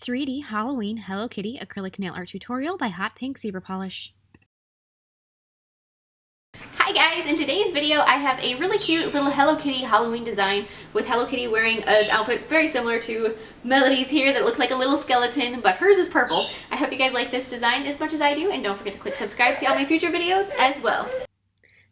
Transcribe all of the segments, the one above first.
3D Halloween Hello Kitty acrylic nail art tutorial by Hotpinkzebrapolish. Hi guys, in today's video I have a really cute little Hello Kitty Halloween design with Hello Kitty wearing an outfit very similar to Melody's here that looks like a little skeleton, but hers is purple. I hope you guys like this design as much as I do, and don't forget to click subscribe to see all my future videos as well.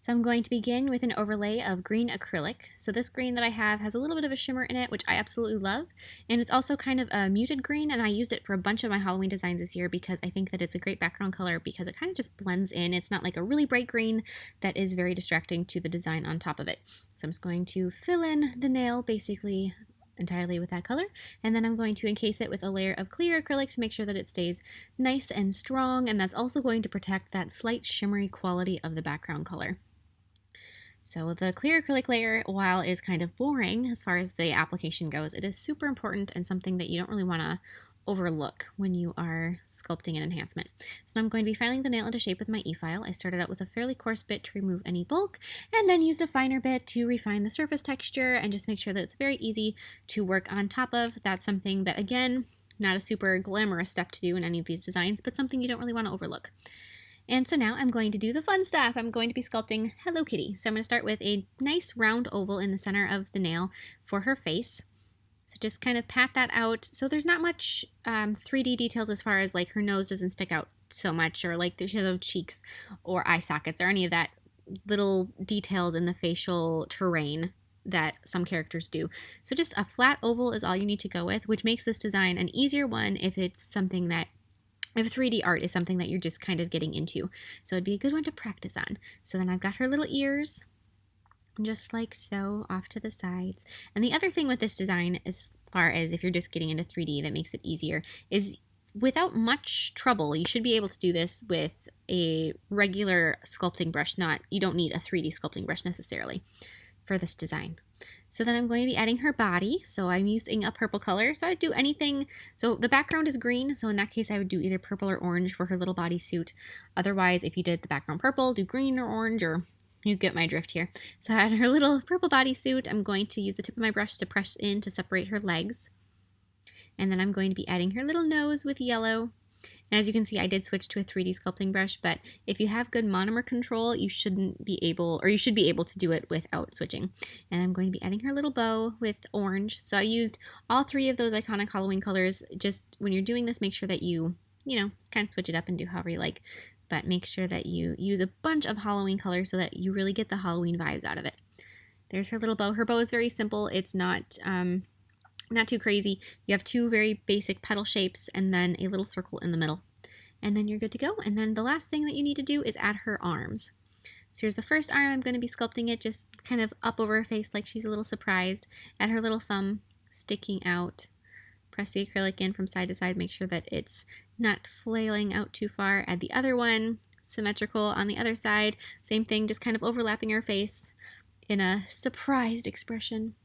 So I'm going to begin with an overlay of green acrylic. So this green that I have has a little bit of a shimmer in it, which I absolutely love. And it's also kind of a muted green, and I used it for a bunch of my Halloween designs this year because I think that it's a great background color because it kind of just blends in. It's not like a really bright green that is very distracting to the design on top of it. So I'm just going to fill in the nail basically entirely with that color, and then I'm going to encase it with a layer of clear acrylic to make sure that it stays nice and strong, and that's also going to protect that slight shimmery quality of the background color. So the clear acrylic layer, while is kind of boring as far as the application goes, it is super important and something that you don't really want to overlook when you are sculpting an enhancement. So now I'm going to be filing the nail into shape with my e-file. I started out with a fairly coarse bit to remove any bulk, and then used a finer bit to refine the surface texture and just make sure that it's very easy to work on top of. That's something that, again, not a super glamorous step to do in any of these designs, but something you don't really want to overlook. And so now I'm going to do the fun stuff. I'm going to be sculpting Hello Kitty. So I'm going to start with a nice round oval in the center of the nail for her face. So just kind of pat that out. So there's not much 3D details as far as like her nose doesn't stick out so much, or like she has cheeks or eye sockets or any of that little details in the facial terrain that some characters do. So just a flat oval is all you need to go with, which makes this design an easier one if it's something that if 3D art is something that you're just kind of getting into. So it'd be a good one to practice on. So then I've got her little ears, just like so, off to the sides. And the other thing with this design, as far as if you're just getting into 3D that makes it easier, is without much trouble, you should be able to do this with a regular sculpting brush. You don't need a 3D sculpting brush necessarily for this design. So then I'm going to be adding her body. So I'm using a purple color. So I'd do anything. So the background is green. So in that case, I would do either purple or orange for her little bodysuit. Otherwise, if you did the background purple, do green or orange, or you get my drift here. So I had her little purple bodysuit. I'm going to use the tip of my brush to press in to separate her legs. And then I'm going to be adding her little nose with yellow. And as you can see, I did switch to a 3D sculpting brush, but if you have good monomer control, you should be able to do it without switching. And I'm going to be adding her little bow with orange. So I used all three of those iconic Halloween colors. Just when you're doing this, make sure that you kind of switch it up and do however you like, but make sure that you use a bunch of Halloween colors so that you really get the Halloween vibes out of it. There's her little bow. Her bow is very simple. It's not too crazy. You have two very basic petal shapes and then a little circle in the middle. And then you're good to go. And then the last thing that you need to do is add her arms. So here's the first arm. I'm going to be sculpting it just kind of up over her face like she's a little surprised. Add her little thumb sticking out. Press the acrylic in from side to side. Make sure that it's not flailing out too far. Add the other one, symmetrical on the other side. Same thing, just kind of overlapping her face in a surprised expression.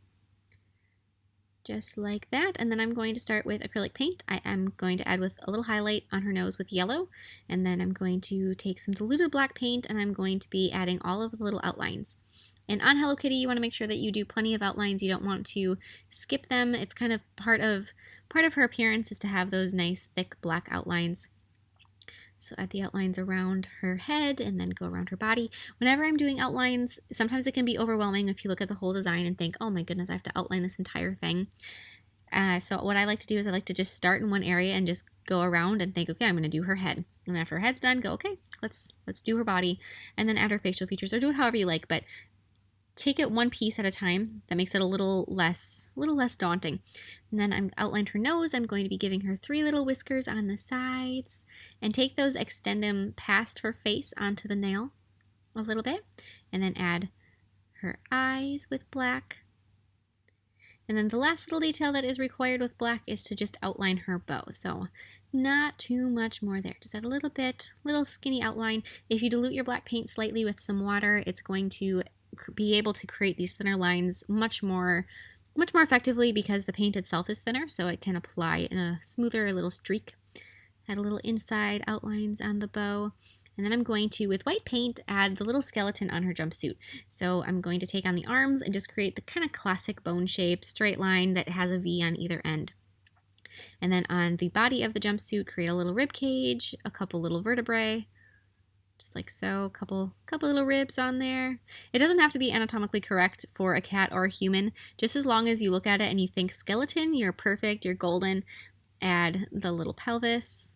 Just like that. And then I'm going to start with acrylic paint. I am going to add with a little highlight on her nose with yellow. And then I'm going to take some diluted black paint and I'm going to be adding all of the little outlines. And on Hello Kitty, you want to make sure that you do plenty of outlines. You don't want to skip them. It's kind of part of her appearance is to have those nice thick black outlines. So add the outlines around her head and then go around her body. Whenever I'm doing outlines, sometimes it can be overwhelming if you look at the whole design and think, oh my goodness, I have to outline this entire thing. So what I like to do is I like to just start in one area and just go around and think, okay, I'm going to do her head. And then after her head's done, go, okay, let's do her body. And then add her facial features, or do it however you like, but take it one piece at a time. That makes it a little less daunting. And then I'm outlined her nose. I'm going to be giving her three little whiskers on the sides, and take those, extend them past her face onto the nail a little bit, and then add her eyes with black. And then the last little detail that is required with black is to just outline her bow. So not too much more there. Just add a little bit, little skinny outline. If you dilute your black paint slightly with some water, it's going to be able to create these thinner lines much more effectively because the paint itself is thinner, so it can apply in a smoother little streak. Add a little inside outlines on the bow. And then I'm going to, with white paint, add the little skeleton on her jumpsuit. So I'm going to take on the arms and just create the kind of classic bone shape, straight line that has a V on either end. And then on the body of the jumpsuit, create a little rib cage, a couple little vertebrae, just like so, a couple little ribs on there. It doesn't have to be anatomically correct for a cat or a human. Just as long as you look at it and you think skeleton, you're perfect, you're golden. Add the little pelvis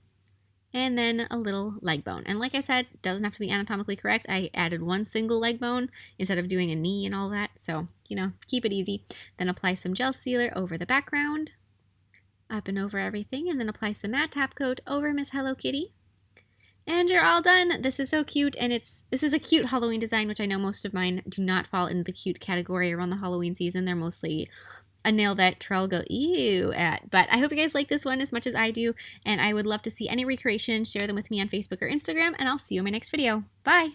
and then a little leg bone. And like I said, it doesn't have to be anatomically correct. I added one single leg bone instead of doing a knee and all that. So, you know, keep it easy. Then apply some gel sealer over the background, up and over everything, and then apply some matte top coat over Miss Hello Kitty. And you're all done. This is so cute, and this is a cute Halloween design, which I know most of mine do not fall in the cute category around the Halloween season. They're mostly a nail that Terrell will go ew at. But I hope you guys like this one as much as I do, and I would love to see any recreations. Share them with me on Facebook or Instagram, and I'll see you in my next video. Bye!